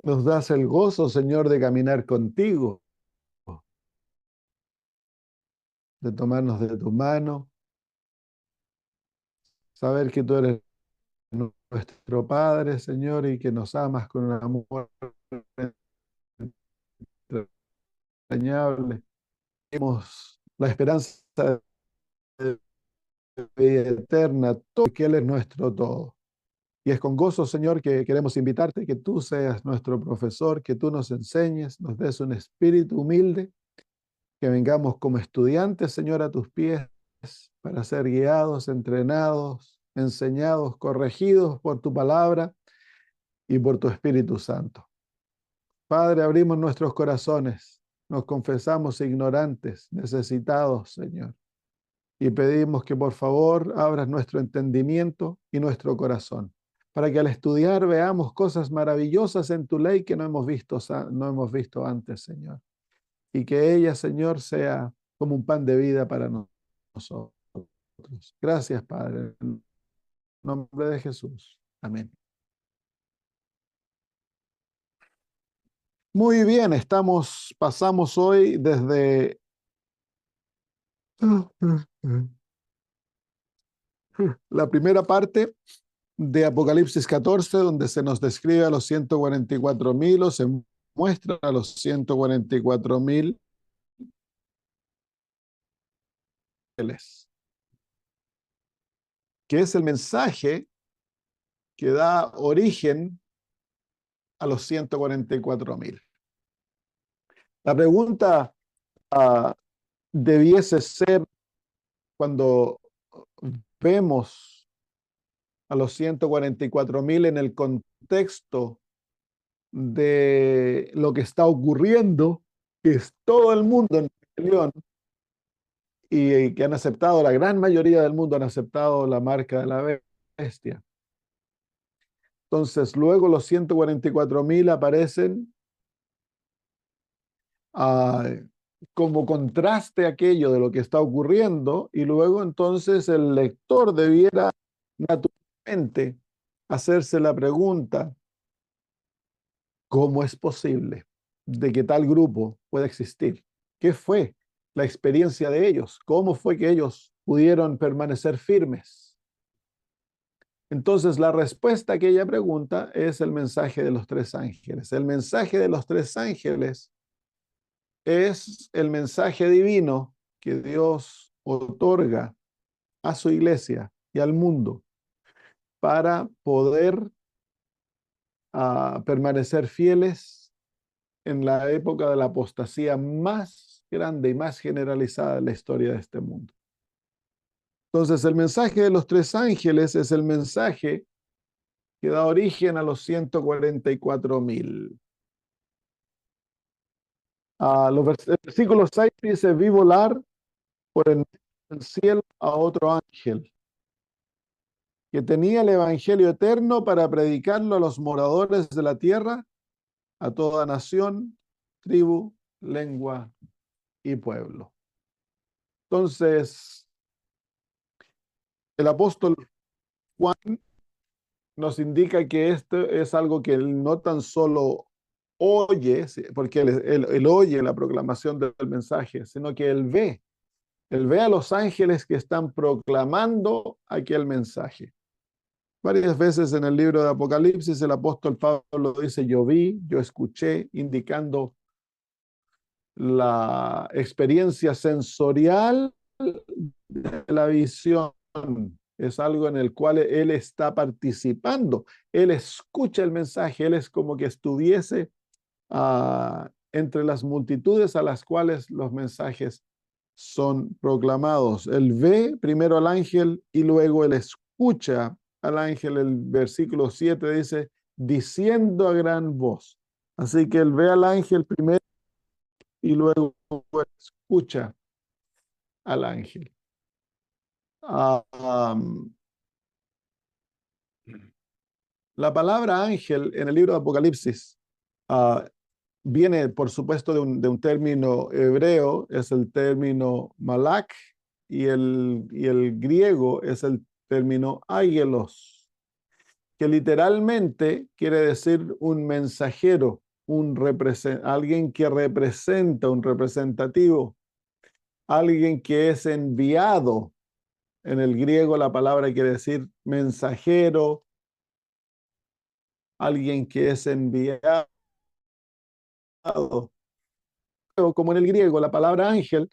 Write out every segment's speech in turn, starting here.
Nos das el gozo, Señor, de caminar contigo, de tomarnos de tu mano, saber que tú eres nuestro Padre, Señor, y que nos amas con un amor entrañable. Tenemos la esperanza de vida eterna, porque Él es nuestro todo. Y es con gozo, Señor, que queremos invitarte, que tú seas nuestro profesor, que tú nos enseñes, nos des un espíritu humilde, que vengamos como estudiantes, Señor, a tus pies para ser guiados, entrenados, enseñados, corregidos por tu palabra y por tu Espíritu Santo. Padre, abrimos nuestros corazones, nos confesamos ignorantes, necesitados, Señor, y pedimos que por favor abras nuestro entendimiento y nuestro corazón, para que al estudiar veamos cosas maravillosas en tu ley que no hemos visto antes, Señor, y que ella, Señor, sea como un pan de vida para nosotros. Gracias, Padre, en nombre de Jesús. Amén. Muy bien, pasamos hoy desde la primera parte de Apocalipsis 14, donde se nos describe a los 144,000 o se muestra a los 144,000 que es el mensaje que da origen a los 144,000. La pregunta debiese ser, cuando vemos a los 144,000 en el contexto de lo que está ocurriendo, que es todo el mundo en rebelión y que han aceptado, la gran mayoría del mundo han aceptado la marca de la bestia. Entonces, luego los 144,000 aparecen como contraste a aquello de lo que está ocurriendo, y luego entonces el lector debiera naturalmente hacerse la pregunta: ¿cómo es posible de que tal grupo pueda existir? ¿Qué fue la experiencia de ellos? ¿Cómo fue que ellos pudieron permanecer firmes? Entonces, la respuesta a aquella pregunta es el mensaje de los tres ángeles. El mensaje de los tres ángeles es el mensaje divino que Dios otorga a su iglesia y al mundo para poder permanecer fieles en la época de la apostasía más grande y más generalizada de la historia de este mundo. Entonces, el mensaje de los tres ángeles es el mensaje que da origen a los 144,000. El versículo 6 dice: vi volar por el cielo a otro ángel que tenía el evangelio eterno para predicarlo a los moradores de la tierra, a toda nación, tribu, lengua y pueblo. Entonces, el apóstol Juan nos indica que esto es algo que él no tan solo oye, porque él oye la proclamación del mensaje, sino que él ve a los ángeles que están proclamando aquel mensaje. Varias veces en el libro de Apocalipsis el apóstol Pablo dice: yo vi, yo escuché, indicando la experiencia sensorial de la visión. Es algo en el cual él está participando. Él escucha el mensaje, él es como que estuviese entre las multitudes a las cuales los mensajes son proclamados. Él ve primero al ángel y luego él escucha al ángel. El versículo 7 dice: diciendo a gran voz. Así que él ve al ángel primero y luego escucha al ángel. La palabra ángel en el libro de Apocalipsis uh, viene, por supuesto, de un término hebreo, es el término malak, y el griego es el término ágelos, que literalmente quiere decir un mensajero, alguien que representa, un representativo, alguien que es enviado. En el griego la palabra quiere decir mensajero, alguien que es enviado. Como en el griego, la palabra ángel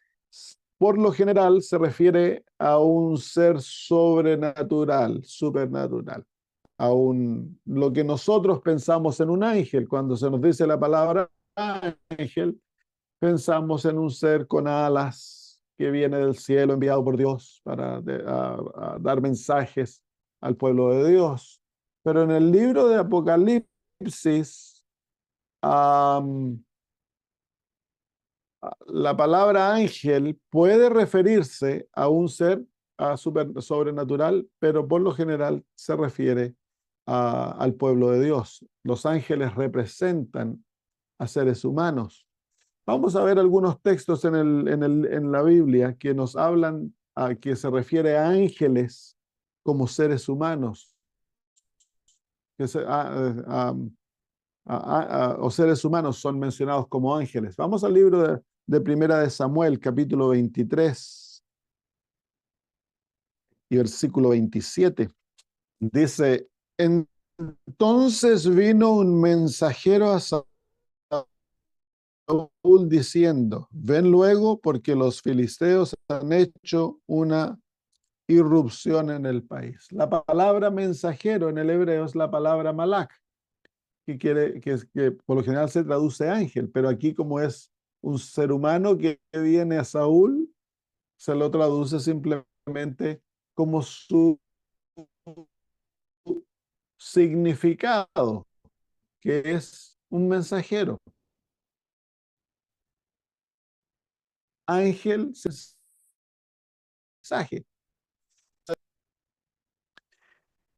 por lo general se refiere a un ser sobrenatural, supernatural, lo que nosotros pensamos en un ángel. Cuando se nos dice la palabra ángel, pensamos en un ser con alas que viene del cielo enviado por Dios para a dar mensajes al pueblo de Dios. Pero en el libro de Apocalipsis, um, la palabra ángel puede referirse a un ser sobrenatural, pero por lo general se refiere al pueblo de Dios. Los ángeles representan a seres humanos. Vamos a ver algunos textos en la Biblia que nos hablan, que se refiere a ángeles como seres humanos, que se, o seres humanos son mencionados como ángeles. Vamos al libro de Primera de Samuel, capítulo 23 y versículo 27. Dice, entonces vino un mensajero a Saúl diciendo, ven luego porque los filisteos han hecho una irrupción en el país. La palabra mensajero en el hebreo es la palabra malak, que por lo general se traduce ángel, pero aquí como es un ser humano que viene a Saúl, se lo traduce simplemente como su significado, que es un mensajero. Ángel, mensaje.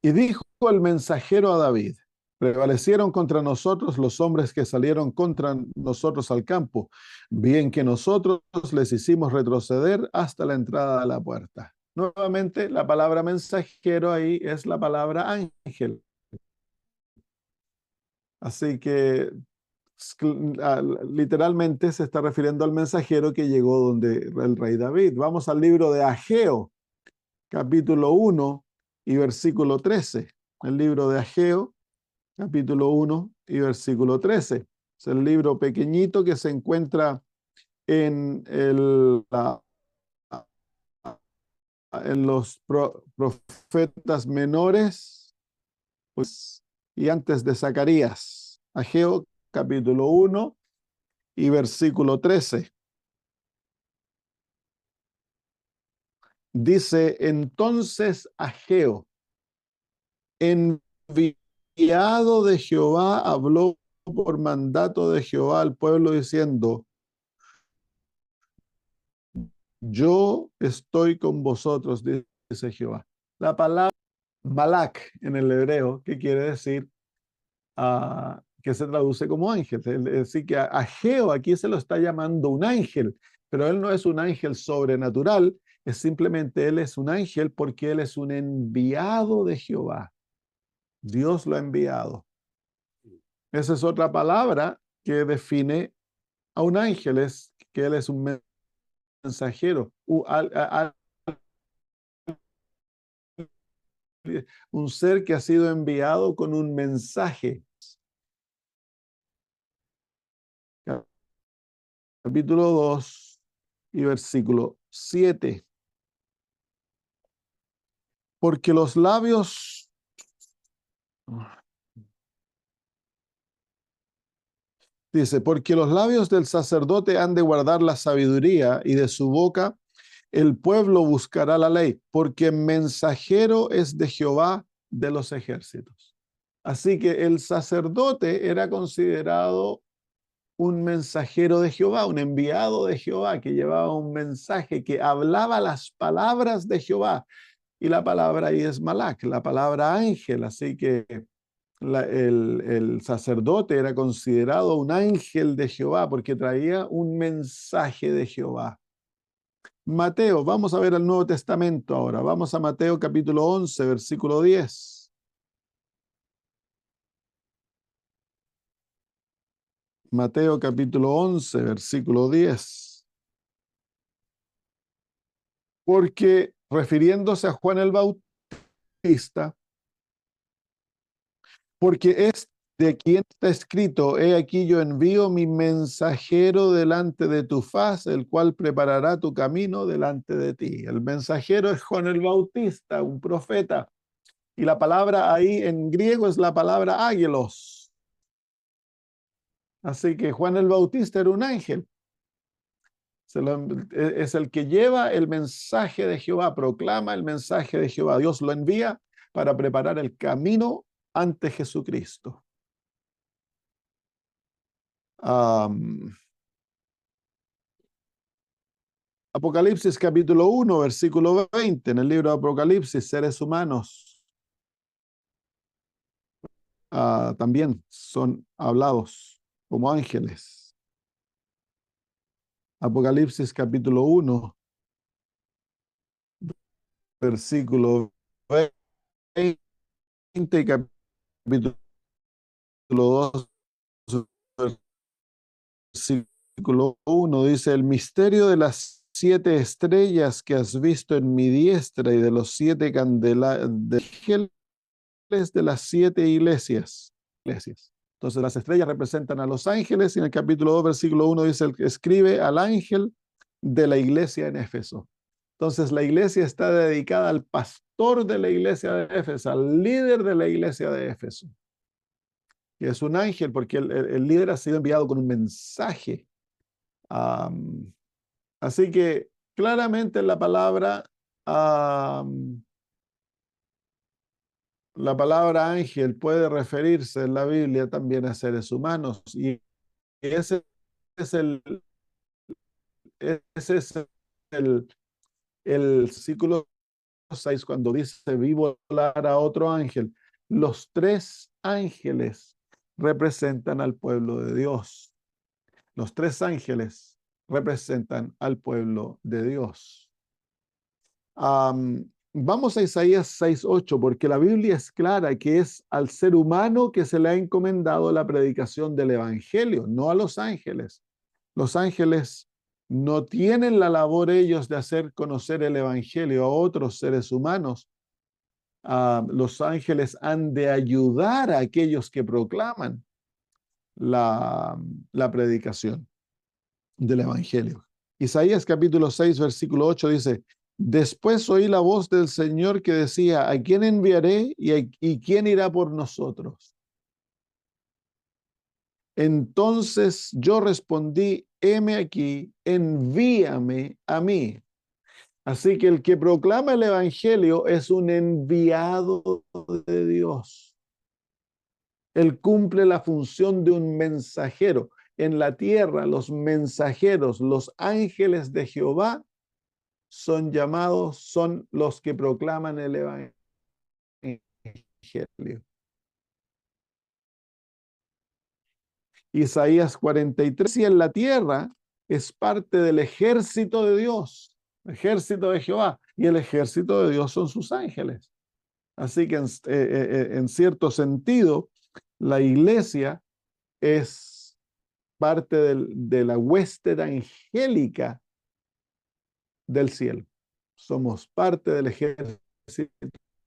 Y dijo el mensajero a David, prevalecieron contra nosotros los hombres que salieron contra nosotros al campo, bien que nosotros les hicimos retroceder hasta la entrada de la puerta. Nuevamente, la palabra mensajero ahí es la palabra ángel. Así que literalmente se está refiriendo al mensajero que llegó donde el rey David. Vamos al libro de Ageo, capítulo 1 y versículo 13. El libro de Ageo, capítulo 1 y versículo 13. Es el libro pequeñito que se encuentra en, en los profetas menores, pues, y antes de Zacarías. Ageo, capítulo 1 y versículo 13. Dice, entonces Ageo, enviado de Jehová, habló por mandato de Jehová al pueblo diciendo, yo estoy con vosotros, dice Jehová. La palabra malak en el hebreo, que quiere decir que se traduce como ángel. Es decir, que a Ageo aquí se lo está llamando un ángel, pero él no es un ángel sobrenatural, es simplemente él es un ángel porque él es un enviado de Jehová. Dios lo ha enviado. Esa es otra palabra que define a un ángel, es que él es un mensajero, un ser que ha sido enviado con un mensaje. Capítulo 2 y versículo 7. Porque los labios, dice, porque los labios del sacerdote han de guardar la sabiduría y de su boca el pueblo buscará la ley, porque mensajero es de Jehová de los ejércitos. Así que el sacerdote era considerado un mensajero de Jehová, un enviado de Jehová que llevaba un mensaje, que hablaba las palabras de Jehová. Y la palabra ahí es malak, la palabra ángel. Así que el sacerdote era considerado un ángel de Jehová porque traía un mensaje de Jehová. Mateo, vamos a ver el Nuevo Testamento ahora. Vamos a Mateo capítulo 11, versículo 10. Mateo capítulo 11, versículo 10. Porque refiriéndose a Juan el Bautista, porque es de quien está escrito: he aquí yo envío mi mensajero delante de tu faz, el cual preparará tu camino delante de ti. El mensajero es Juan el Bautista, un profeta. Y la palabra ahí en griego es la palabra ágelos. Así que Juan el Bautista era un ángel. Es el que lleva el mensaje de Jehová, proclama el mensaje de Jehová. Dios lo envía para preparar el camino ante Jesucristo. Apocalipsis capítulo 1, versículo 20. En el libro de Apocalipsis, seres humanos también son hablados como ángeles. Apocalipsis capítulo 1, versículo 20, capítulo 2, versículo 1, dice: el misterio de las 7 estrellas que has visto en mi diestra y de los 7 ángeles de las 7 iglesias. Entonces las estrellas representan a los ángeles, y en el capítulo 2, versículo 1 dice: el que escribe al ángel de la iglesia en Éfeso. Entonces la iglesia está dedicada al pastor de la iglesia de Éfeso, al líder de la iglesia de Éfeso, que es un ángel, porque el líder ha sido enviado con un mensaje. Um, Así que claramente um, la palabra ángel puede referirse en la Biblia también a seres humanos, y ese es ese es el, el ciclo 6 cuando dice: vi volar a otro ángel. Los 3 ángeles representan al pueblo de Dios. Los 3 ángeles representan al pueblo de Dios. Vamos a Isaías 6:8, porque la Biblia es clara que es al ser humano que se le ha encomendado la predicación del Evangelio, no a los ángeles. Los ángeles no tienen la labor ellos de hacer conocer el Evangelio a otros seres humanos. Los ángeles han de ayudar a aquellos que proclaman la, la predicación del Evangelio. Isaías capítulo 6, versículo 8 dice: después oí la voz del Señor que decía: ¿a quién enviaré y quién irá por nosotros? Entonces yo respondí: heme aquí, envíame a mí. Así que el que proclama el Evangelio es un enviado de Dios. Él cumple la función de un mensajero. En la tierra, los mensajeros, los ángeles de Jehová, son los que proclaman el Evangelio. Isaías 43, y en la tierra es parte del ejército de Dios, ejército de Jehová, y el ejército de Dios son sus ángeles. Así que en cierto sentido, la iglesia es parte de la hueste angélica del cielo. Somos parte del ejército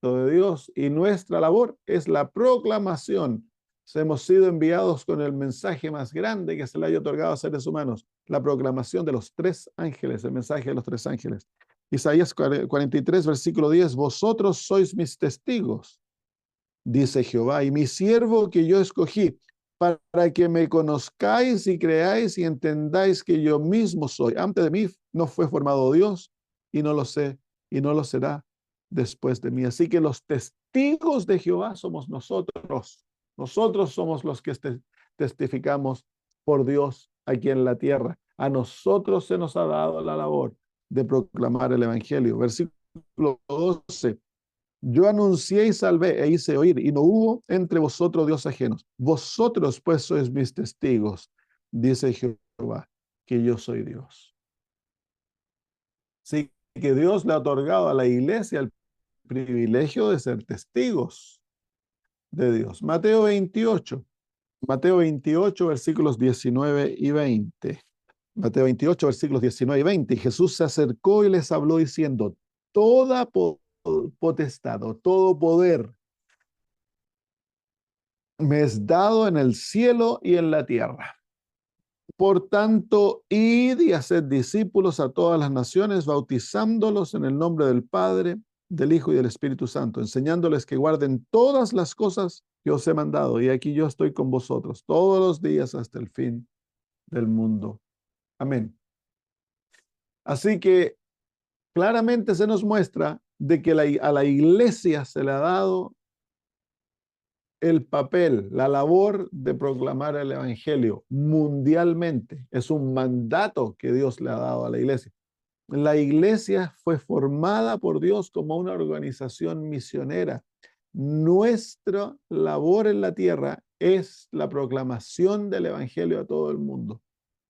de Dios, y nuestra labor es la proclamación. Hemos sido enviados con el mensaje más grande que se le haya otorgado a seres humanos: la proclamación de los 3 ángeles, el mensaje de los 3 ángeles. Isaías 43, versículo 10: vosotros sois mis testigos, dice Jehová, y mi siervo que yo escogí, para que me conozcáis y creáis y entendáis que yo mismo soy. Antes de mí no fue formado Dios, y no lo sé, y no lo será después de mí. Así que los testigos de Jehová somos nosotros. Nosotros somos los que testificamos por Dios aquí en la tierra. A nosotros se nos ha dado la labor de proclamar el Evangelio. Versículo 12: yo anuncié y salvé e hice oír, y no hubo entre vosotros dios ajenos. Vosotros pues sois mis testigos, dice Jehová, que yo soy Dios. Así que Dios le ha otorgado a la iglesia el privilegio de ser testigos de Dios. Mateo 28, Mateo 28, versículos 19 y 20. Mateo 28, versículos 19 y 20. Y Jesús se acercó y les habló diciendo, toda potestad o todo poder me es dado en el cielo y en la tierra. Por tanto, id y haced discípulos a todas las naciones, bautizándolos en el nombre del Padre, del Hijo y del Espíritu Santo, enseñándoles que guarden todas las cosas que os he mandado. Y aquí yo estoy con vosotros todos los días hasta el fin del mundo. Amén. Así que claramente se nos muestra de que a la iglesia se le ha dado el papel, la labor de proclamar el evangelio mundialmente. Es un mandato que Dios le ha dado a la iglesia. La iglesia fue formada por Dios como una organización misionera. Nuestra labor en la tierra es la proclamación del evangelio a todo el mundo.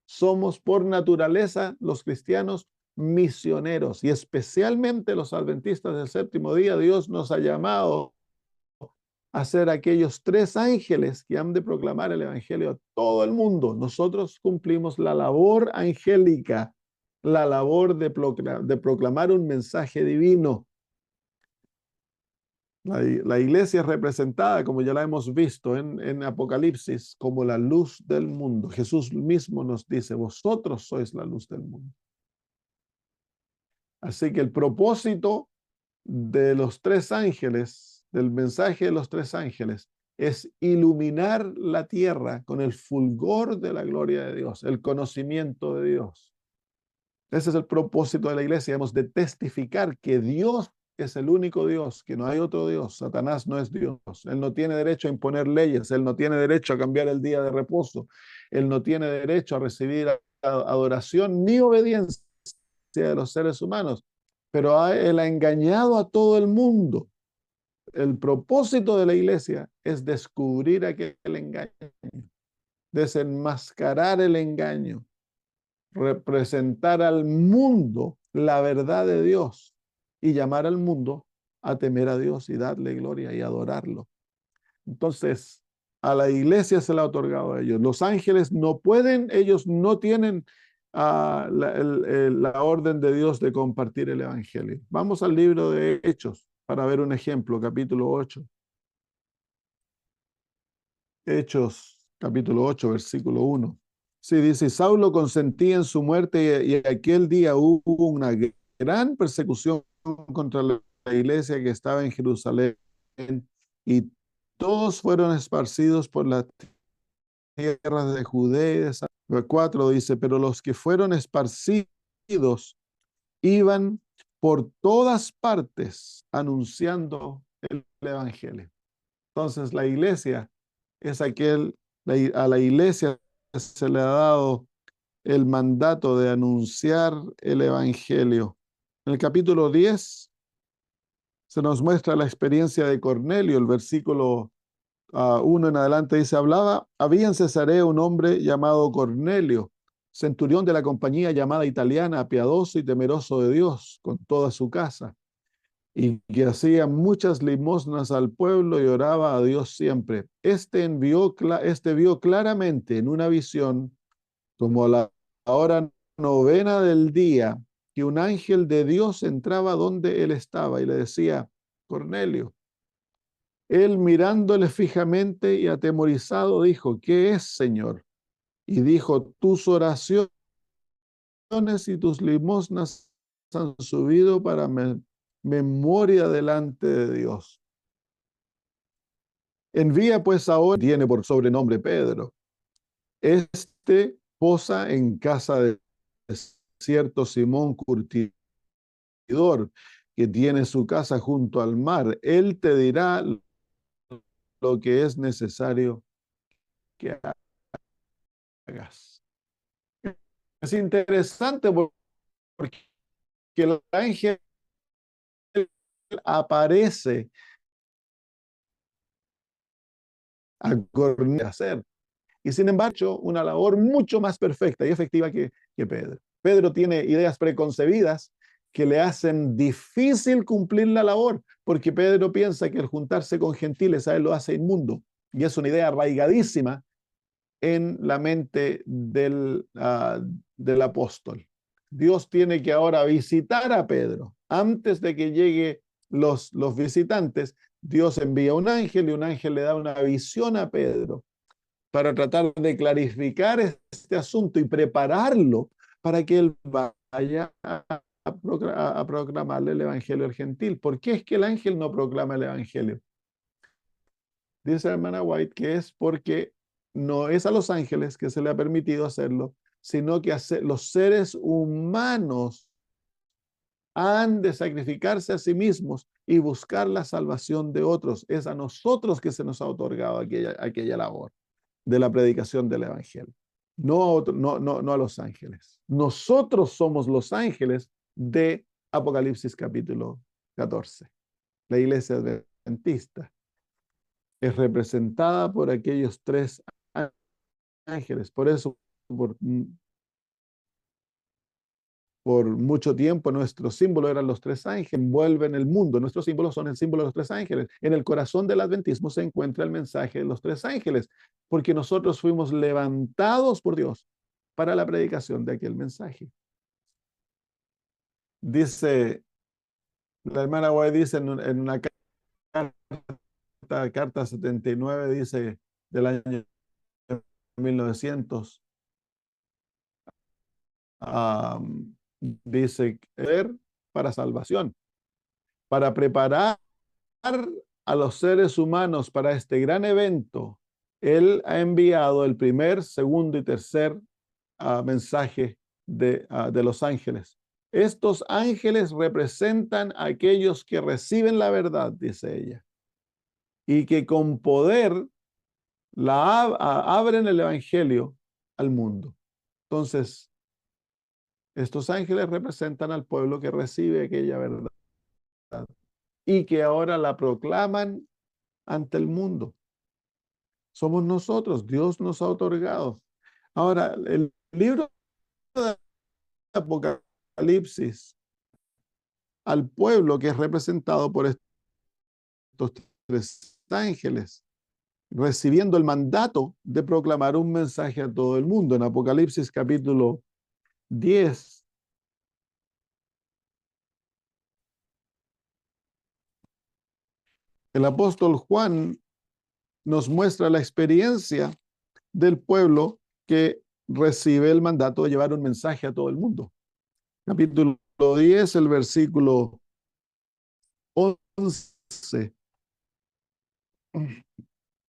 Somos por naturaleza los cristianos misioneros y especialmente los adventistas del séptimo día. Dios nos ha llamado a ser aquellos 3 ángeles que han de proclamar el evangelio a todo el mundo. Nosotros cumplimos la labor angélica, la labor de proclamar un mensaje divino. La iglesia es representada, como ya la hemos visto en Apocalipsis, como la luz del mundo. Jesús mismo nos dice, vosotros sois la luz del mundo. Así que el propósito de los 3 ángeles, del mensaje de los 3 ángeles, es iluminar la tierra con el fulgor de la gloria de Dios, el conocimiento de Dios. Ese es el propósito de la iglesia. Hemos de testificar que Dios es el único Dios, que no hay otro Dios. Satanás no es Dios. Él no tiene derecho a imponer leyes. Él no tiene derecho a cambiar el día de reposo. Él no tiene derecho a recibir adoración ni obediencia de los seres humanos. Pero él ha engañado a todo el mundo. El propósito de la iglesia es descubrir aquel engaño, desenmascarar el engaño, representar al mundo la verdad de Dios y llamar al mundo a temer a Dios y darle gloria y adorarlo. Entonces, a la iglesia se le ha otorgado a ellos. Los ángeles no pueden, ellos no tienen la orden de Dios de compartir el evangelio. Vamos al libro de Hechos para ver un ejemplo, capítulo 8. Hechos, capítulo 8, versículo 1. Sí, dice, Saulo consentía en su muerte y aquel día hubo una gran persecución contra la iglesia que estaba en Jerusalén y todos fueron esparcidos por las tierras de Judea y de Samaria. 4 dice, pero los que fueron esparcidos iban por todas partes anunciando el evangelio. Entonces la iglesia es a la iglesia se le ha dado el mandato de anunciar el evangelio. En el capítulo 10 se nos muestra la experiencia de Cornelio, el versículo 1 en adelante dice, había en Cesarea un hombre llamado Cornelio, centurión de la compañía llamada italiana, piadoso y temeroso de Dios con toda su casa, y que hacía muchas limosnas al pueblo y oraba a Dios siempre. Este vio claramente en una visión, como a la hora novena del día, que un ángel de Dios entraba donde él estaba y le decía, Cornelio. Él mirándole fijamente y atemorizado dijo, ¿qué es, Señor? Y dijo, tus oraciones y tus limosnas han subido para memoria delante de Dios. Envía pues ahora, tiene por sobrenombre Pedro. Este posa en casa de cierto Simón Curtidor, que tiene su casa junto al mar. Él te dirá lo que es necesario que hagas. Es interesante porque el ángel aparece a Cornelio hacer. Y sin embargo, una labor mucho más perfecta y efectiva que Pedro. Pedro tiene ideas preconcebidas que le hacen difícil cumplir la labor, porque Pedro piensa que el juntarse con gentiles a él lo hace inmundo. Y es una idea arraigadísima en la mente del apóstol. Dios tiene que ahora visitar a Pedro. Antes de que lleguen los visitantes, Dios envía un ángel y un ángel le da una visión a Pedro para tratar de clarificar este asunto y prepararlo para que él vaya a proclamarle el evangelio al gentil. ¿Por qué es que el ángel no proclama el evangelio? Dice la hermana White que es porque no es a los ángeles que se le ha permitido hacerlo, sino que los seres humanos han de sacrificarse a sí mismos y buscar la salvación de otros. Es a nosotros que se nos ha otorgado aquella labor de la predicación del evangelio, no a los ángeles. Nosotros somos los ángeles de Apocalipsis capítulo 14. La iglesia adventista es representada por aquellos tres ángeles. Por eso, por, por mucho tiempo, nuestro símbolo eran los tres ángeles, envuelven el mundo. Nuestros símbolos son el símbolo de los tres ángeles. En el corazón del adventismo se encuentra el mensaje de los tres ángeles, porque nosotros fuimos levantados por Dios para la predicación de aquel mensaje. Dice, la hermana White dice en una carta 79, dice, del año 1900, dice, para salvación, para preparar a los seres humanos para este gran evento. Él ha enviado el primer, segundo y tercer mensaje de los ángeles. Estos ángeles representan a aquellos que reciben la verdad, dice ella, y que con poder abren el evangelio al mundo. Entonces, estos ángeles representan al pueblo que recibe aquella verdad y que ahora la proclaman ante el mundo. Somos nosotros, Dios nos ha otorgado. Ahora, el libro de Apocalipsis al pueblo que es representado por estos tres ángeles, recibiendo el mandato de proclamar un mensaje a todo el mundo. En Apocalipsis capítulo 10, el apóstol Juan nos muestra la experiencia del pueblo que recibe el mandato de llevar un mensaje a todo el mundo. Capítulo 10, el versículo 11,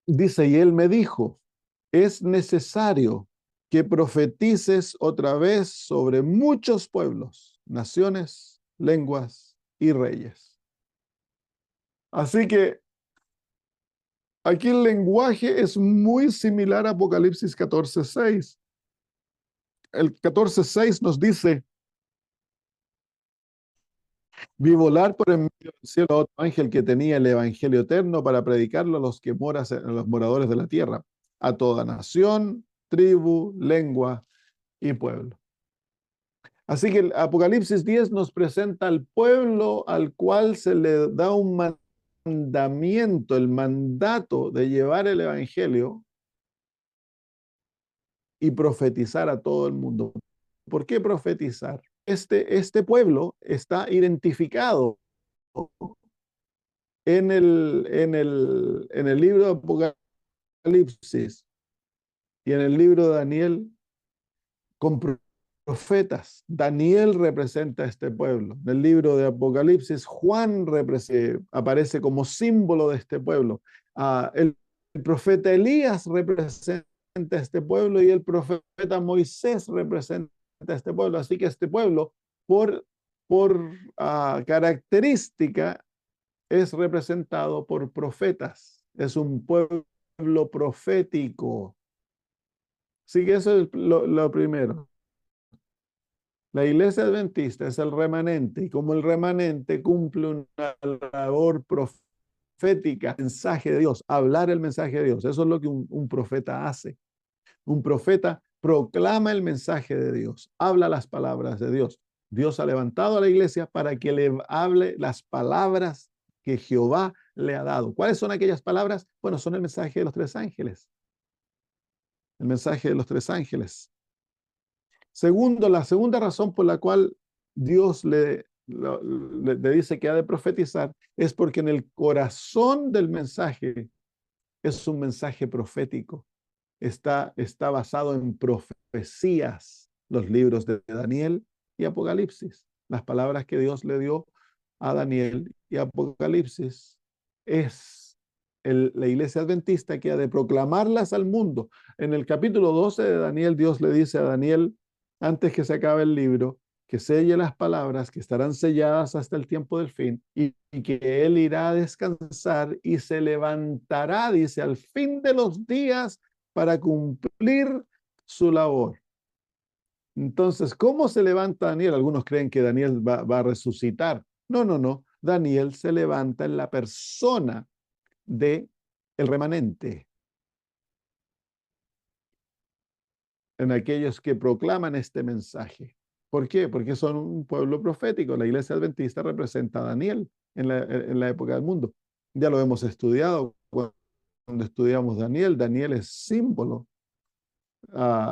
dice, y él me dijo, es necesario que profetices otra vez sobre muchos pueblos, naciones, lenguas y reyes. Así que aquí el lenguaje es muy similar a Apocalipsis 14:6. El 14:6 nos dice, vi volar por el medio del cielo a otro ángel que tenía el evangelio eterno para predicarlo a los a los moradores de la tierra, a toda nación, tribu, lengua y pueblo. Así que el Apocalipsis 10 nos presenta al pueblo al cual se le da un mandamiento, el mandato de llevar el evangelio y profetizar a todo el mundo. ¿Por qué profetizar? Este pueblo está identificado en el libro de Apocalipsis y en el libro de Daniel con profetas. Daniel representa a este pueblo. En el libro de Apocalipsis, Juan aparece como símbolo de este pueblo. El profeta Elías representa a este pueblo y el profeta Moisés representa a este pueblo. Así que este pueblo, por característica, es representado por profetas. Es un pueblo profético. Así que eso es lo primero. La iglesia adventista es el remanente y como el remanente cumple una labor profética, mensaje de Dios, hablar el mensaje de Dios. Eso es lo que un profeta hace. Un profeta proclama el mensaje de Dios, habla las palabras de Dios. Dios ha levantado a la iglesia para que le hable las palabras que Jehová le ha dado. ¿Cuáles son aquellas palabras? Bueno, son el mensaje de los tres ángeles. el mensaje de los tres ángeles. Segundo, la segunda razón por la cual Dios le dice que ha de profetizar es porque en el corazón del mensaje es un mensaje profético. Está basado en profecías, los libros de Daniel y Apocalipsis. Las palabras que Dios le dio a Daniel y Apocalipsis es la iglesia adventista que ha de proclamarlas al mundo. En el capítulo 12 de Daniel, Dios le dice a Daniel, antes que se acabe el libro, que selle las palabras que estarán selladas hasta el tiempo del fin y que él irá a descansar y se levantará, dice, al fin de los días para cumplir su labor. Entonces, ¿cómo se levanta Daniel? Algunos creen que Daniel va a resucitar. No, no, no. Daniel se levanta en la persona de el remanente, en aquellos que proclaman este mensaje. ¿Por qué? Porque son un pueblo profético. La iglesia adventista representa a Daniel en la época del mundo. Ya lo hemos estudiado cuando estudiamos Daniel. Daniel es símbolo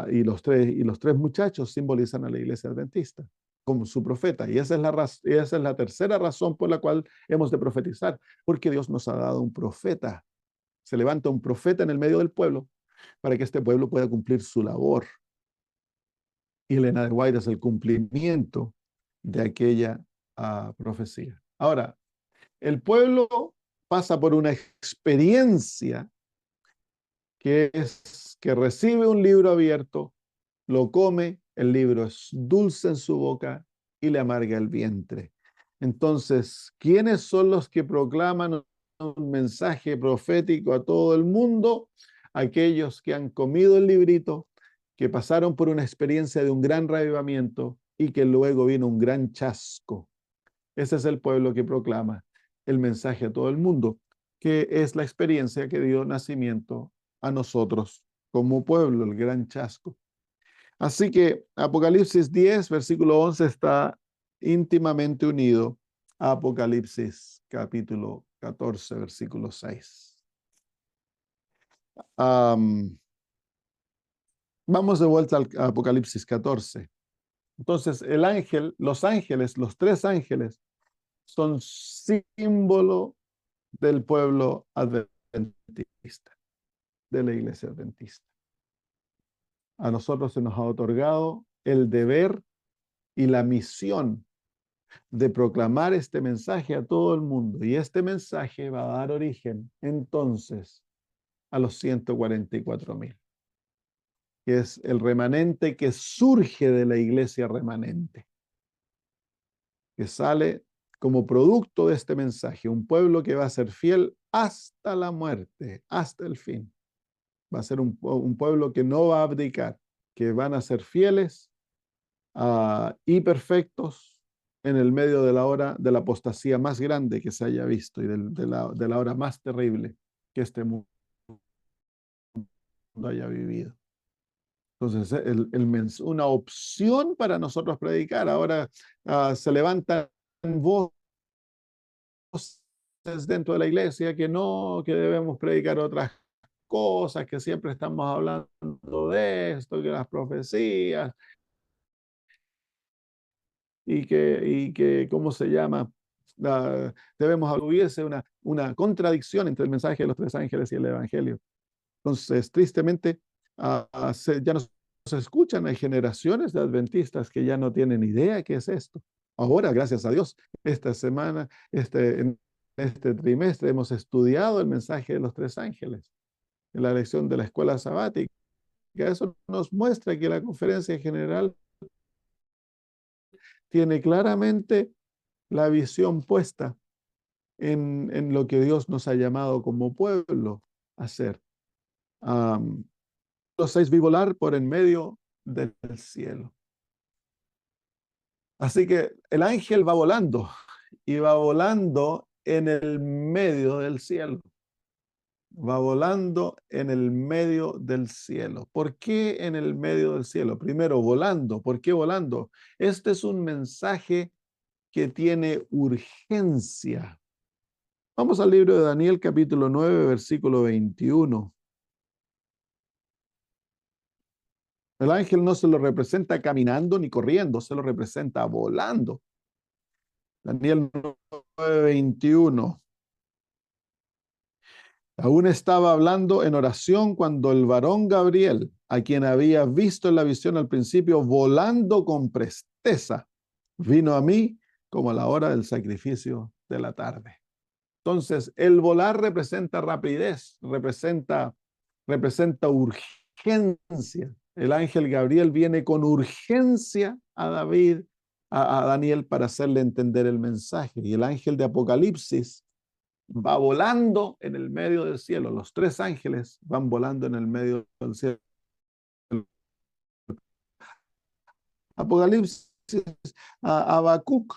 y los tres muchachos simbolizan a la iglesia adventista como su profeta. Y esa es la tercera razón por la cual hemos de profetizar, porque Dios nos ha dado un profeta. Se levanta un profeta en el medio del pueblo para que este pueblo pueda cumplir su labor. Y Elena de White es el cumplimiento de aquella profecía. Ahora, el pueblo pasa por una experiencia que es que recibe un libro abierto, lo come, el libro es dulce en su boca y le amarga el vientre. Entonces, ¿quiénes son los que proclaman un mensaje profético a todo el mundo? Aquellos que han comido el librito, que pasaron por una experiencia de un gran reavivamiento y que luego vino un gran chasco. Ese es el pueblo que proclama el mensaje a todo el mundo, que es la experiencia que dio nacimiento a nosotros como pueblo, el gran chasco. Así que Apocalipsis 10, versículo 11 está íntimamente unido a Apocalipsis capítulo 14, versículo 6. Vamos de vuelta al Apocalipsis 14. Entonces, el ángel, los ángeles, los tres ángeles, son símbolo del pueblo adventista, de la iglesia adventista. A nosotros se nos ha otorgado el deber y la misión de proclamar este mensaje a todo el mundo. Y este mensaje va a dar origen entonces a los 144,000, que es el remanente que surge de la iglesia remanente, que sale como producto de este mensaje, un pueblo que va a ser fiel hasta la muerte, hasta el fin. Va a ser un pueblo que no va a abdicar, que van a ser fieles y perfectos en el medio de la hora de la apostasía más grande que se haya visto y de la hora más terrible que este mundo haya vivido. Entonces, una opción para nosotros predicar. Ahora se levantan voces dentro de la iglesia que no, que debemos predicar otras cosas, que siempre estamos hablando de esto, que las profecías, ¿cómo se llama? Debemos hubiese una contradicción entre el mensaje de los tres ángeles y el evangelio. Entonces, tristemente, ya no se escuchan, hay generaciones de adventistas que ya no tienen idea qué es esto. Ahora, gracias a Dios, esta semana, en este trimestre, hemos estudiado el mensaje de los tres ángeles en la lección de la escuela sabática. Eso nos muestra que la conferencia general tiene claramente la visión puesta en lo que Dios nos ha llamado como pueblo a hacer. Los seis vi volar por en medio del cielo. Así que el ángel va volando y va volando en el medio del cielo. Va volando en el medio del cielo. ¿Por qué en el medio del cielo? Primero, volando. ¿Por qué volando? Este es un mensaje que tiene urgencia. Vamos al libro de Daniel, capítulo 9, versículo 21. El ángel no se lo representa caminando ni corriendo, se lo representa volando. Daniel 9:21. Aún estaba hablando en oración cuando el varón Gabriel, a quien había visto en la visión al principio, volando con presteza, vino a mí como a la hora del sacrificio de la tarde. Entonces, el volar representa rapidez, representa urgencia. El ángel Gabriel viene con urgencia a David, a Daniel, para hacerle entender el mensaje. Y el ángel de Apocalipsis va volando en el medio del cielo. Los tres ángeles van volando en el medio del cielo. Apocalipsis, Habacuc,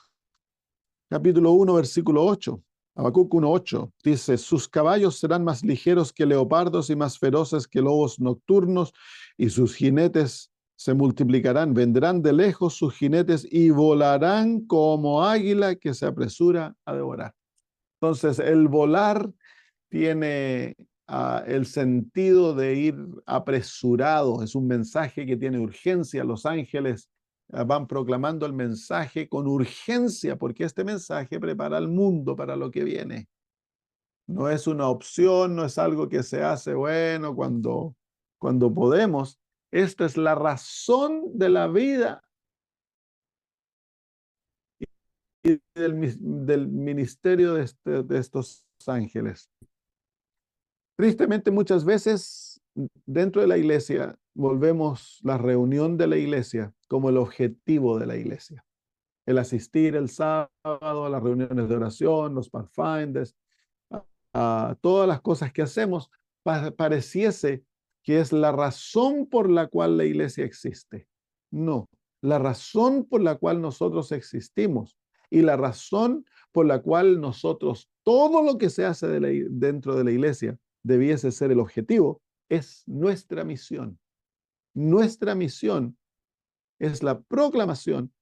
capítulo 1, versículo 8. Habacuc 1:8 dice: sus caballos serán más ligeros que leopardos y más feroces que lobos nocturnos, y sus jinetes se multiplicarán. Vendrán de lejos sus jinetes y volarán como águila que se apresura a devorar. Entonces, el volar tiene el sentido de ir apresurado, es un mensaje que tiene urgencia. Los ángeles van proclamando el mensaje con urgencia, porque este mensaje prepara al mundo para lo que viene. No es una opción, no es algo que se hace, bueno, cuando podemos. Esta es la razón de la vida y del ministerio de estos ángeles. Tristemente, muchas veces dentro de la iglesia volvemos la reunión de la iglesia como el objetivo de la iglesia. El asistir el sábado a las reuniones de oración, los pathfinders, a todas las cosas que hacemos, pareciese que es la razón por la cual la iglesia existe. No, la razón por la cual nosotros existimos y la razón por la cual nosotros, todo lo que se hace dentro de la iglesia, debiese ser el objetivo, es nuestra misión. Nuestra misión es la proclamación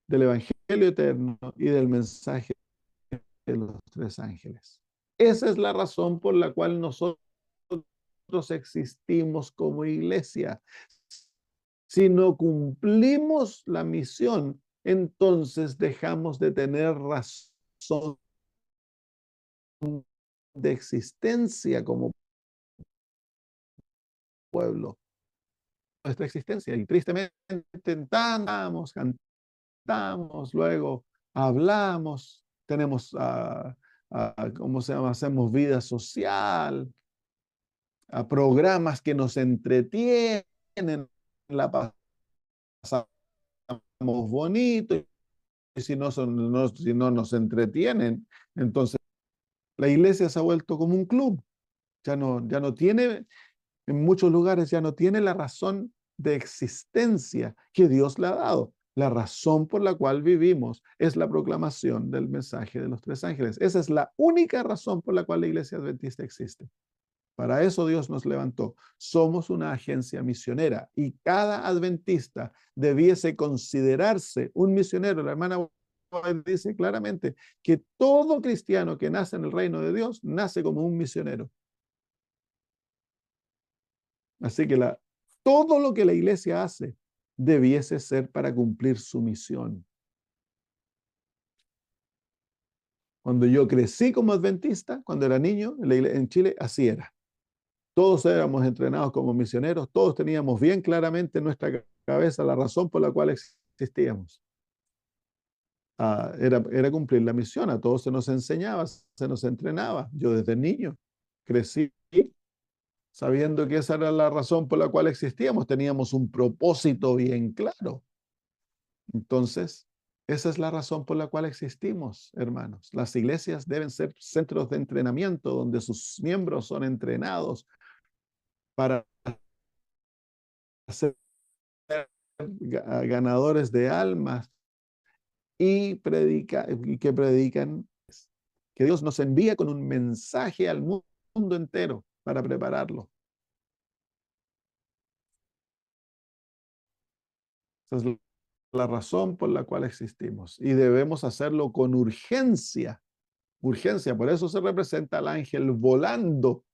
del Evangelio eterno y del mensaje de los tres ángeles. Esa es la razón por la cual nosotros existimos como iglesia. Si no cumplimos la misión, entonces dejamos de tener razón de existencia como pueblo. Nuestra existencia. Y tristemente cantamos, luego hablamos, tenemos, ¿cómo se llama? Hacemos vida social, a programas que nos entretienen, la pasamos bonito, y si si no nos entretienen, entonces la iglesia se ha vuelto como un club, ya no tiene, en muchos lugares ya no tiene la razón de existencia que Dios le ha dado. La razón por la cual vivimos es la proclamación del mensaje de los tres ángeles. Esa es la única razón por la cual la iglesia adventista existe. Para eso Dios nos levantó. Somos una agencia misionera y cada adventista debiese considerarse un misionero. La hermana dice claramente que todo cristiano que nace en el reino de Dios nace como un misionero. Así que todo lo que la iglesia hace debiese ser para cumplir su misión. Cuando yo crecí como adventista, cuando era niño en Chile, así era. Todos éramos entrenados como misioneros, todos teníamos bien claramente en nuestra cabeza la razón por la cual existíamos. Era cumplir la misión, a todos se nos enseñaba, se nos entrenaba. Yo desde niño crecí sabiendo que esa era la razón por la cual existíamos, teníamos un propósito bien claro. Entonces, esa es la razón por la cual existimos, hermanos. Las iglesias deben ser centros de entrenamiento donde sus miembros son entrenados para ser ganadores de almas y que predican, que Dios nos envía con un mensaje al mundo entero para prepararlo. Esa es la razón por la cual existimos y debemos hacerlo con urgencia. Urgencia, por eso se representa al ángel volando.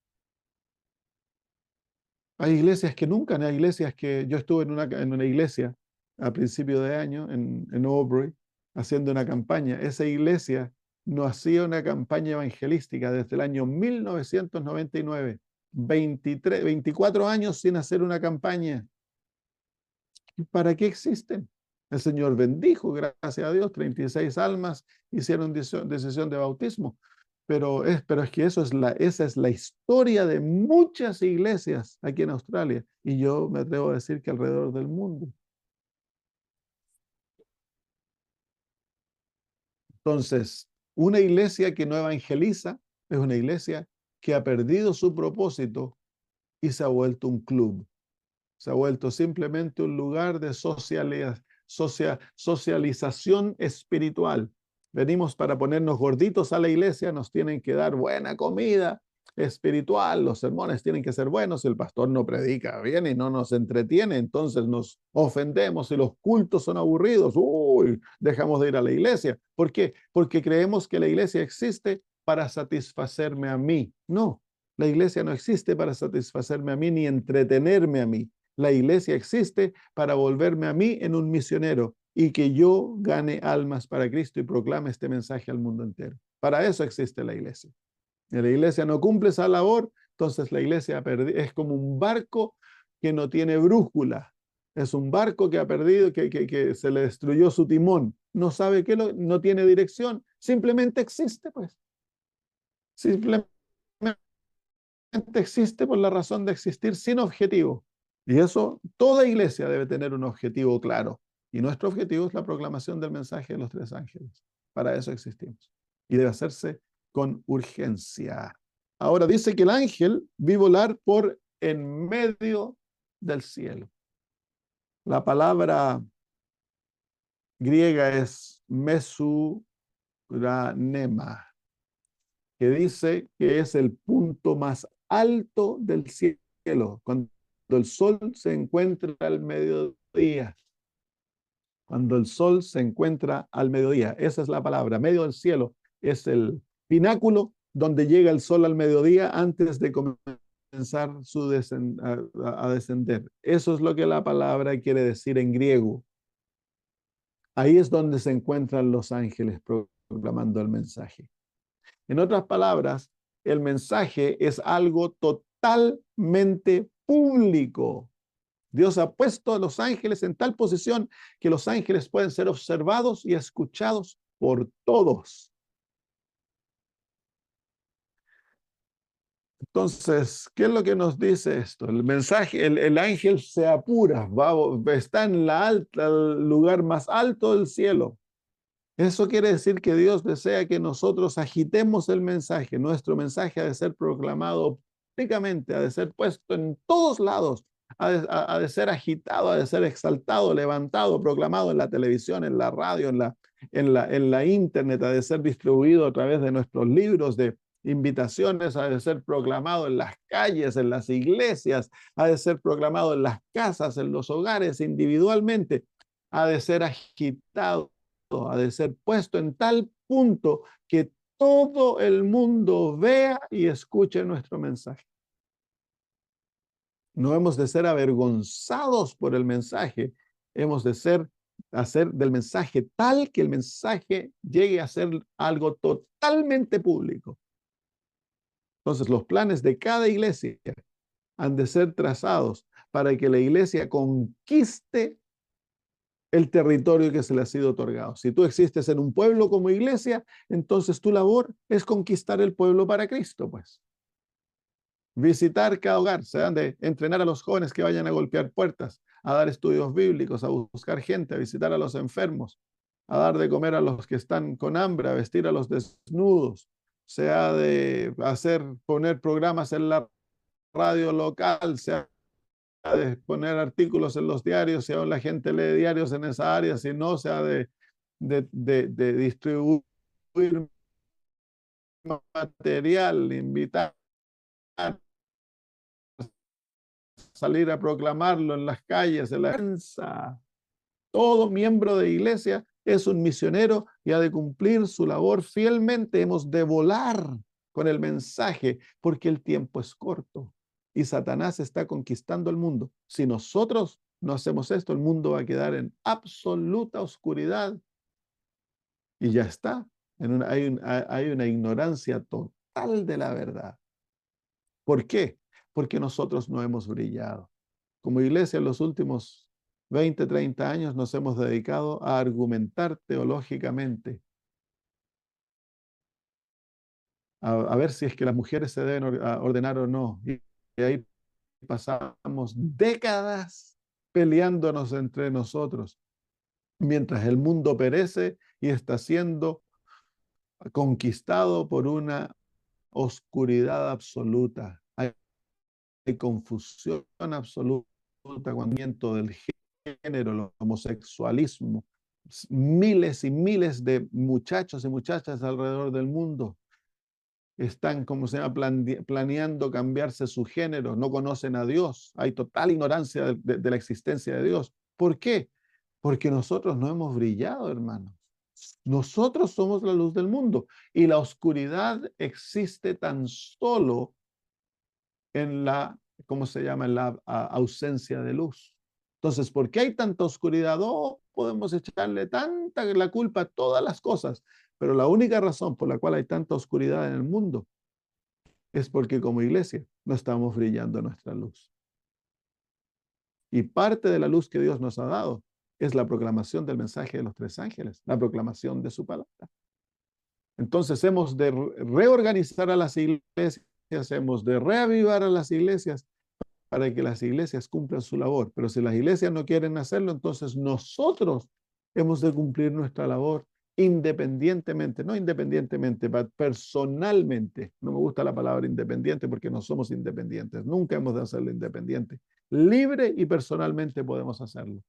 Hay iglesias que nunca, hay iglesias que yo estuve en una iglesia a principio de año en Aubrey haciendo una campaña. Esa iglesia no hacía una campaña evangelística desde el año 1999, 23, 24 años sin hacer una campaña. ¿Para qué existen? El Señor bendijo, gracias a Dios, 36 almas hicieron decisión de bautismo. Pero es que esa es la historia de muchas iglesias aquí en Australia. Y yo me atrevo a decir que alrededor del mundo. Entonces, una iglesia que no evangeliza es una iglesia que ha perdido su propósito y se ha vuelto un club. Se ha vuelto simplemente un lugar de socialización espiritual. Venimos para ponernos gorditos a la iglesia, nos tienen que dar buena comida espiritual, los sermones tienen que ser buenos, el pastor no predica bien y no nos entretiene, entonces nos ofendemos y los cultos son aburridos, uy, dejamos de ir a la iglesia. ¿Por qué? Porque creemos que la iglesia existe para satisfacerme a mí. No, la iglesia no existe para satisfacerme a mí ni entretenerme a mí. La iglesia existe para volverme a mí en un misionero y que yo gane almas para Cristo y proclame este mensaje al mundo entero. Para eso existe la iglesia. Y la iglesia no cumple esa labor, entonces la iglesia es como un barco que no tiene brújula. Es un barco que ha perdido, que se le destruyó su timón. No sabe no tiene dirección. Simplemente existe, pues. Simplemente existe por la razón de existir sin objetivo. Y eso, toda iglesia debe tener un objetivo claro. Y nuestro objetivo es la proclamación del mensaje de los tres ángeles. Para eso existimos. Y debe hacerse con urgencia. Ahora dice que el ángel vi volar por en medio del cielo. La palabra griega es mesuranema, que dice que es el punto más alto del cielo, cuando el sol se encuentra al mediodía. Cuando el sol se encuentra al mediodía, esa es la palabra, medio del cielo, es el pináculo donde llega el sol al mediodía antes de comenzar a descender. Eso es lo que la palabra quiere decir en griego. Ahí es donde se encuentran los ángeles proclamando el mensaje. En otras palabras, el mensaje es algo totalmente público. Dios ha puesto a los ángeles en tal posición que los ángeles pueden ser observados y escuchados por todos. Entonces, ¿qué es lo que nos dice esto? El mensaje, el ángel se apura, está en el lugar más alto del cielo. Eso quiere decir que Dios desea que nosotros agitemos el mensaje. Nuestro mensaje ha de ser proclamado públicamente, ha de ser puesto en todos lados, ha de ser agitado, ha de ser exaltado, levantado, proclamado en la televisión, en la radio, en la internet, ha de ser distribuido a través de nuestros libros de invitaciones, ha de ser proclamado en las calles, en las iglesias, ha de ser proclamado en las casas, en los hogares, individualmente, ha de ser agitado, ha de ser puesto en tal punto que todo el mundo vea y escuche nuestro mensaje. No hemos de ser avergonzados por el mensaje, hemos de hacer del mensaje tal que el mensaje llegue a ser algo totalmente público. Entonces, los planes de cada iglesia han de ser trazados para que la iglesia conquiste el territorio que se le ha sido otorgado. Si tú existes en un pueblo como iglesia, entonces tu labor es conquistar el pueblo para Cristo, pues. Visitar cada hogar, se han de entrenar a los jóvenes que vayan a golpear puertas, a dar estudios bíblicos, a buscar gente, a visitar a los enfermos, a dar de comer a los que están con hambre, a vestir a los desnudos. Se ha de poner programas en la radio local, se ha de poner artículos en los diarios, si aún la gente lee diarios en esa área, si no, se ha de distribuir material, invitar, salir a proclamarlo en las calles, en la prensa. Todo miembro de iglesia es un misionero y ha de cumplir su labor fielmente. Hemos de volar con el mensaje porque el tiempo es corto. y Satanás está conquistando el mundo. Si nosotros no hacemos esto, el mundo va a quedar en absoluta oscuridad y ya está. Hay una ignorancia total de la verdad. ¿Por qué? Porque nosotros no hemos brillado. Como iglesia, en los últimos 20, 30 años nos hemos dedicado a argumentar teológicamente, a ver si es que las mujeres se deben ordenar o no. Y ahí pasamos décadas peleándonos entre nosotros, mientras el mundo perece y está siendo conquistado por una oscuridad absoluta. Hay confusión absoluta, cuando del género, el homosexualismo, miles y miles de muchachos y muchachas alrededor del mundo están, como se llama, planeando cambiarse su género, no conocen a Dios, hay total ignorancia de la existencia de Dios. ¿Por qué? Porque nosotros no hemos brillado, hermanos. Nosotros somos la luz del mundo y la oscuridad existe tan solo en la, ¿cómo se llama? En la ausencia de luz. Entonces, ¿por qué hay tanta oscuridad? Oh, podemos echarle tanta la culpa a todas las cosas, pero la única razón por la cual hay tanta oscuridad en el mundo es porque como iglesia no estamos brillando nuestra luz. Y parte de la luz que Dios nos ha dado es la proclamación del mensaje de los tres ángeles, la proclamación de su palabra. Entonces hemos de reorganizar a las iglesias, hemos de reavivar a las iglesias para que las iglesias cumplan su labor. Pero si las iglesias no quieren hacerlo, entonces nosotros hemos de cumplir nuestra labor independientemente, no independientemente, personalmente. No me gusta la palabra independiente porque no somos independientes. Nunca hemos de hacerlo independiente. Libre y personalmente podemos hacerlo.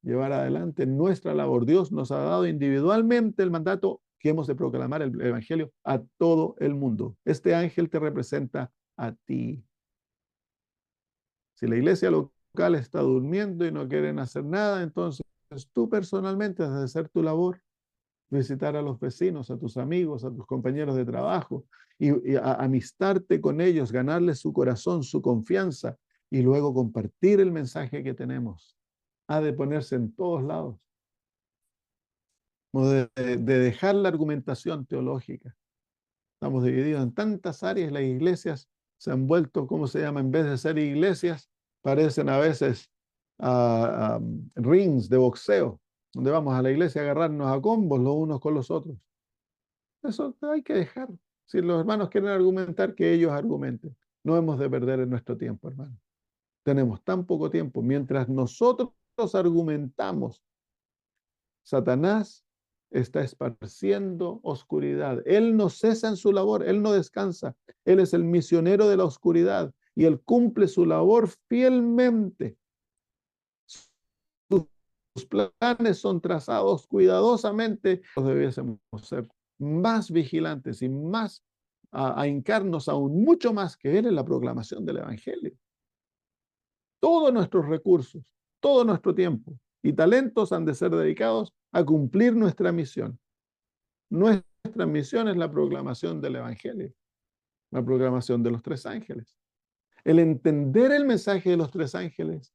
Llevar adelante nuestra labor. Dios nos ha dado individualmente el mandato que hemos de proclamar el evangelio a todo el mundo. Este ángel te representa a ti. Si la iglesia local está durmiendo y no quieren hacer nada, entonces tú personalmente has de hacer tu labor, visitar a los vecinos, a tus amigos, a tus compañeros de trabajo y amistarte con ellos, ganarles su corazón, su confianza y luego compartir el mensaje que tenemos. Ha de ponerse en todos lados, de dejar la argumentación teológica. Estamos divididos en tantas áreas, las iglesias se han vuelto, ¿cómo se llama? En vez de ser iglesias, parecen a veces rings de boxeo, donde vamos a la iglesia a agarrarnos a combos los unos con los otros. Eso hay que dejar. Si los hermanos quieren argumentar, que ellos argumenten. No hemos de perder en nuestro tiempo, hermano. Tenemos tan poco tiempo. Mientras nosotros argumentamos, Satanás está esparciendo oscuridad. Él no cesa en su labor, él no descansa. Él es el misionero de la oscuridad y él cumple su labor fielmente. Sus planes son trazados cuidadosamente. Debiésemos ser más vigilantes y más a hincarnos aún mucho más que él en la proclamación del evangelio. Todos nuestros recursos, todo nuestro tiempo y talentos han de ser dedicados a cumplir nuestra misión. Nuestra misión es la proclamación del evangelio, la proclamación de los tres ángeles. El entender el mensaje de los tres ángeles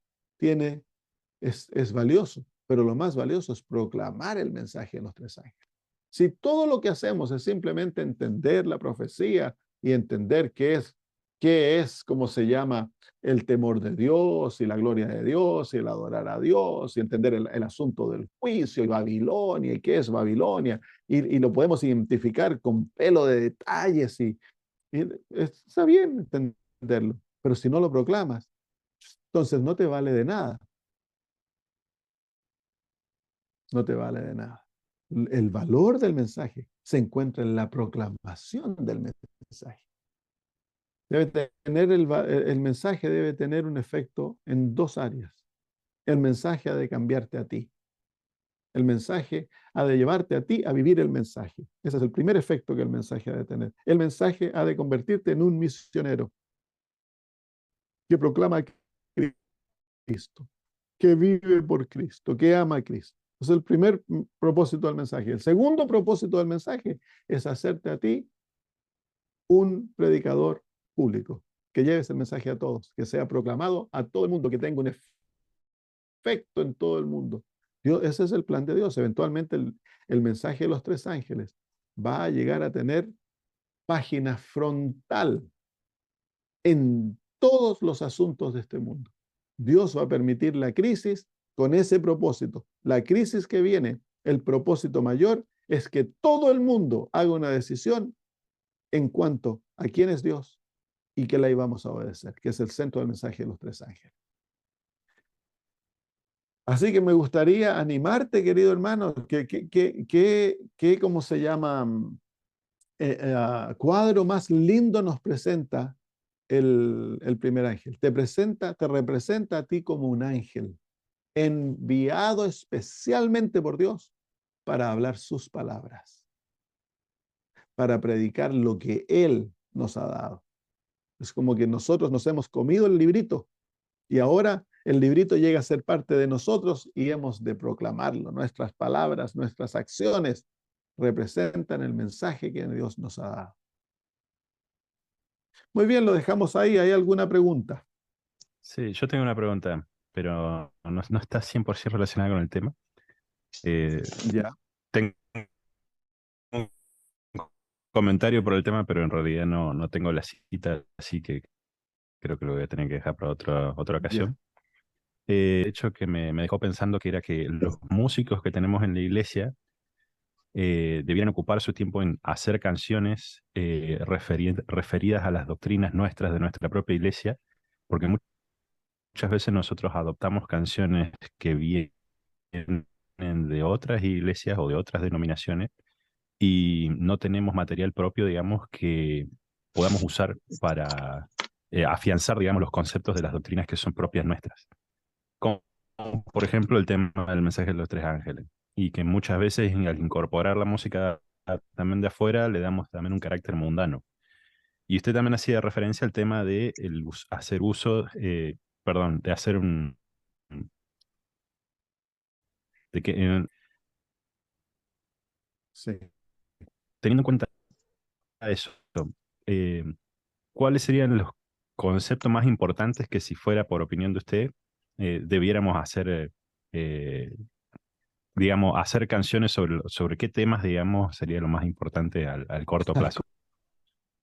es valioso, pero lo más valioso es proclamar el mensaje de los tres ángeles. Si todo lo que hacemos es simplemente entender la profecía y entender qué es, cómo se llama, el temor de Dios y la gloria de Dios y el adorar a Dios y entender el asunto del juicio y Babilonia y qué es Babilonia y lo podemos identificar con pelo de detalles y está bien entenderlo, pero si no lo proclamas, entonces no te vale de nada, no te vale de nada. El valor del mensaje se encuentra en la proclamación del mensaje. El mensaje debe tener un efecto en dos áreas. El mensaje ha de cambiarte a ti. El mensaje ha de llevarte a ti a vivir el mensaje. Ese es el primer efecto que el mensaje ha de tener. El mensaje ha de convertirte en un misionero que proclama a Cristo, que vive por Cristo, que ama a Cristo. Ese es el primer propósito del mensaje. El segundo propósito del mensaje es hacerte a ti un predicador público. que lleves el mensaje a todos, que sea proclamado a todo el mundo, que tenga un efecto en todo el mundo. Dios, ese es el plan de Dios. Eventualmente el mensaje de los tres ángeles va a llegar a tener página frontal en todos los asuntos de este mundo. Dios va a permitir la crisis con ese propósito. La crisis que viene, el propósito mayor es que todo el mundo haga una decisión en cuanto a quién es Dios y que la íbamos a obedecer, que es el centro del mensaje de los tres ángeles. Así que me gustaría animarte, querido hermano, ¿cómo se llama? Cuadro más lindo nos presenta el primer ángel. Te representa a ti como un ángel, enviado especialmente por Dios para hablar sus palabras, para predicar lo que Él nos ha dado. Es como que nosotros nos hemos comido el librito y ahora el librito llega a ser parte de nosotros y hemos de proclamarlo. Nuestras palabras, nuestras acciones representan el mensaje que Dios nos ha dado. Muy bien, lo dejamos ahí. ¿Hay alguna pregunta? Sí, yo tengo una pregunta, pero no está 100% relacionada con el tema. Eh, Ya, Tengo un comentario por el tema, pero en realidad no tengo la cita, así que creo que lo voy a tener que dejar para otra ya. ocasión. De hecho, que me dejó pensando que era que los músicos que tenemos en la iglesia debieran ocupar su tiempo en hacer canciones referidas a las doctrinas nuestras de nuestra propia iglesia, porque muchas veces nosotros adoptamos canciones que vienen de otras iglesias o de otras denominaciones y no tenemos material propio, digamos, que podamos usar para afianzar, digamos, los conceptos de las doctrinas que son propias nuestras. Como, por ejemplo, el tema del mensaje de los tres ángeles. Y que muchas veces al incorporar la música también de afuera le damos también un carácter mundano. Y usted también hacía referencia al tema de hacer uso, perdón, de hacer de que Sí. teniendo en cuenta eso, eh, ¿cuáles serían los conceptos más importantes que si fuera por opinión de usted, debiéramos hacer, digamos, hacer canciones sobre qué temas, digamos, sería lo más importante al corto A plazo?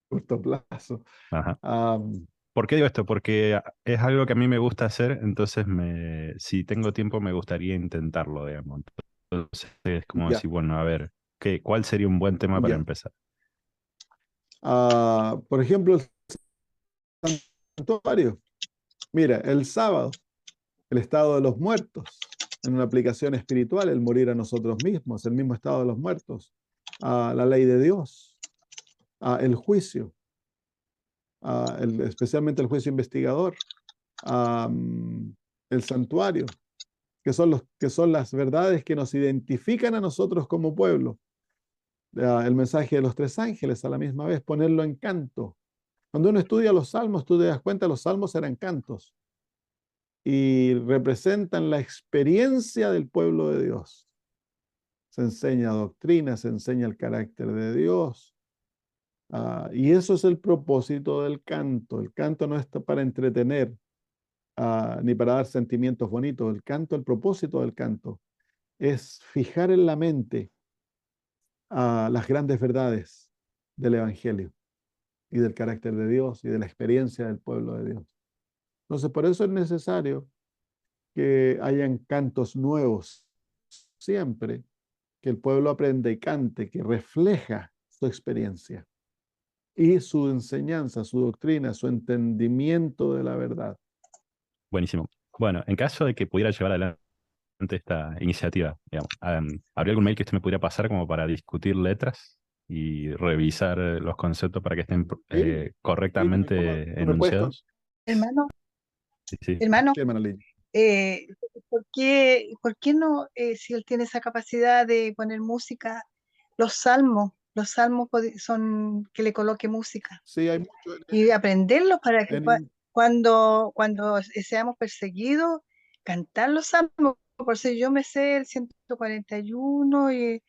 corto plazo. Ajá. Am, ¿Por qué digo esto? Porque es algo que a mí me gusta hacer, entonces si tengo tiempo me gustaría intentarlo, digamos. Entonces es como ya, decir, bueno, a ver, ¿cuál sería un buen tema para ya. empezar? Por ejemplo, el santuario. Mira, el sábado, el estado de los muertos, en una aplicación espiritual, el morir a nosotros mismos, el mismo estado de los muertos, la ley de Dios, el juicio, especialmente el juicio investigador, el santuario, que son las verdades que nos identifican a nosotros como pueblo. El mensaje de los tres ángeles a la misma vez, ponerlo en canto. Cuando uno estudia los salmos, tú te das cuenta, los salmos eran cantos y representan la experiencia del pueblo de Dios. Se enseña doctrina, se enseña el carácter de Dios. Y eso es el propósito del canto. El canto no es para entretener, ni para dar sentimientos bonitos. El canto, el propósito del canto es fijar en la mente las grandes verdades del Evangelio y del carácter de Dios y de la experiencia del pueblo de Dios. Entonces, por eso es necesario que hayan cantos nuevos siempre, que el pueblo aprenda y cante, que refleja su experiencia y su enseñanza, su doctrina, su entendimiento de la verdad. Buenísimo. Bueno, en caso de que pudiera llevar adelante esta iniciativa, digamos, ¿habría algún mail que usted me pudiera pasar como para discutir letras y revisar los conceptos para que estén Sí, sí, correctamente tú me puedes enunciados? Hermano, Sí, sí. hermano, sí, hermana Lili. eh, ¿por qué no, si él tiene esa capacidad de poner música, los salmos son que le coloque música Sí, hay mucho y aprenderlos para que en, cuando seamos perseguidos, cantar los salmos? Por eso yo me sé el 141 y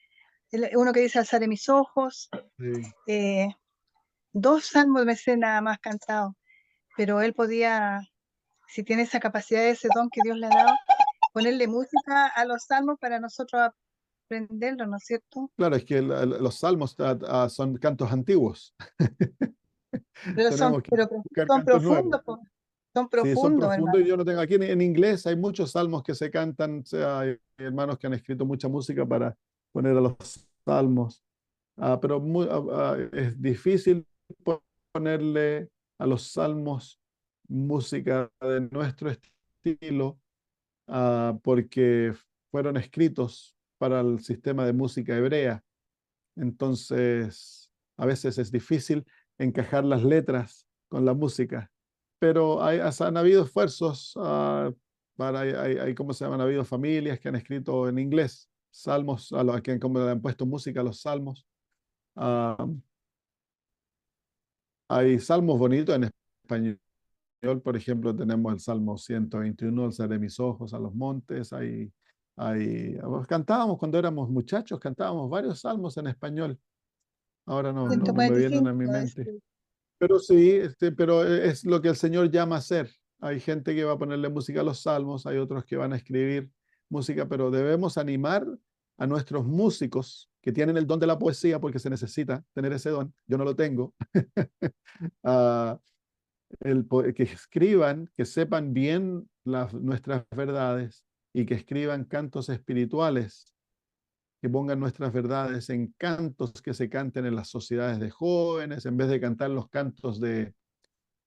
uno que dice alzaré mis ojos, sí, eh, dos salmos me sé nada más cantados. pero él podía, si tiene esa capacidad, ese don que Dios le ha dado, ponerle música a los salmos para nosotros aprenderlo, ¿no es cierto? Claro, es que los salmos son cantos antiguos. Pero Tenemos que buscar son cantos nuevos. profundos, po. Son Sí, son profundos, profundos y hermano. yo no tengo aquí en inglés, hay muchos salmos que se cantan, o sea, hay hermanos que han escrito mucha música para poner a los salmos. Pero es difícil ponerle a los salmos música de nuestro estilo, porque fueron escritos para el sistema de música hebrea. Entonces, a veces es difícil encajar las letras con la música. Pero han habido esfuerzos, ¿cómo se llaman? Ha habido familias que han escrito en inglés salmos, a los que como le han puesto música a los salmos. Ah, Hay salmos bonitos en español, por ejemplo, tenemos el Salmo 121, alzaré mis ojos a los montes. Cantábamos cuando éramos muchachos, cantábamos varios salmos en español. Ahora no me vienen a mi 145, mente. Pero sí, pero es lo que el Señor llama a hacer. Hay gente que va a ponerle música a los salmos, hay otros que van a escribir música, pero debemos animar a nuestros músicos que tienen el don de la poesía, porque se necesita tener ese don. Yo no lo tengo. a que escriban, que sepan bien nuestras verdades y que escriban cantos espirituales, que pongan nuestras verdades en cantos que se canten en las sociedades de jóvenes, en vez de cantar los cantos de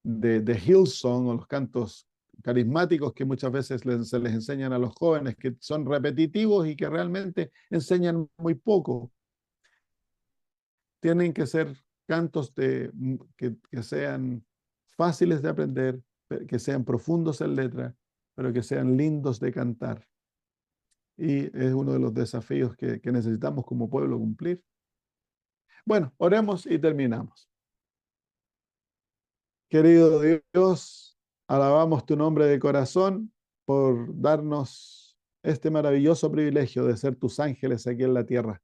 Hillsong o los cantos carismáticos que muchas veces se les enseñan a los jóvenes, que son repetitivos y que realmente enseñan muy poco. Tienen que ser cantos que sean fáciles de aprender, que sean profundos en letra, pero que sean lindos de cantar. Y es uno de los desafíos que necesitamos como pueblo cumplir. Bueno, oremos y terminamos. Querido Dios, alabamos tu nombre de corazón por darnos este maravilloso privilegio de ser tus ángeles aquí en la tierra,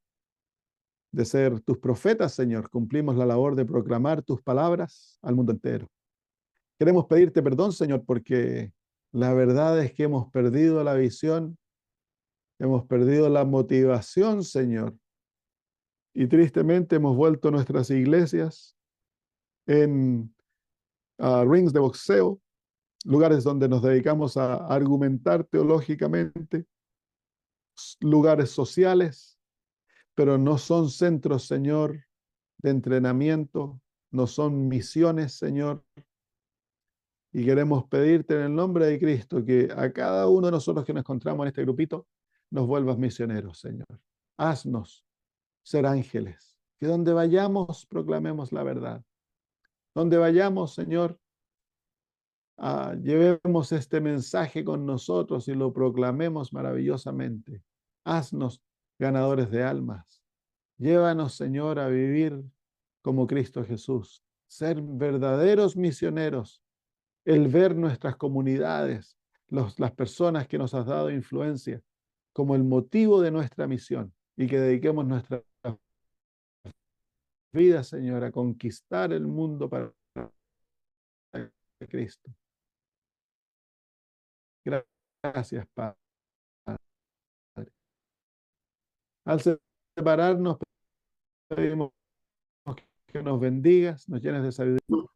de ser tus profetas, Señor. Cumplimos la labor de proclamar tus palabras al mundo entero. Queremos pedirte perdón, Señor, porque la verdad es que hemos perdido la visión, hemos perdido la motivación, Señor, y tristemente hemos vuelto nuestras iglesias en rings de boxeo, lugares donde nos dedicamos a argumentar teológicamente, lugares sociales, pero no son centros, Señor, de entrenamiento, no son misiones, Señor. Y queremos pedirte en el nombre de Cristo que a cada uno de nosotros que nos encontramos en este grupito, nos vuelvas misioneros, Señor. Haznos ser ángeles, que donde vayamos proclamemos la verdad. Donde vayamos, Señor, llevemos este mensaje con nosotros y lo proclamemos maravillosamente. Haznos ganadores de almas. Llévanos, Señor, a vivir como Cristo Jesús, ser verdaderos misioneros, el ver nuestras comunidades, las personas que nos has dado influencia, como el motivo de nuestra misión y que dediquemos nuestra vida, Señor, a conquistar el mundo para Cristo. Gracias, Padre. Al separarnos, pedimos que nos bendigas, nos llenes de sabiduría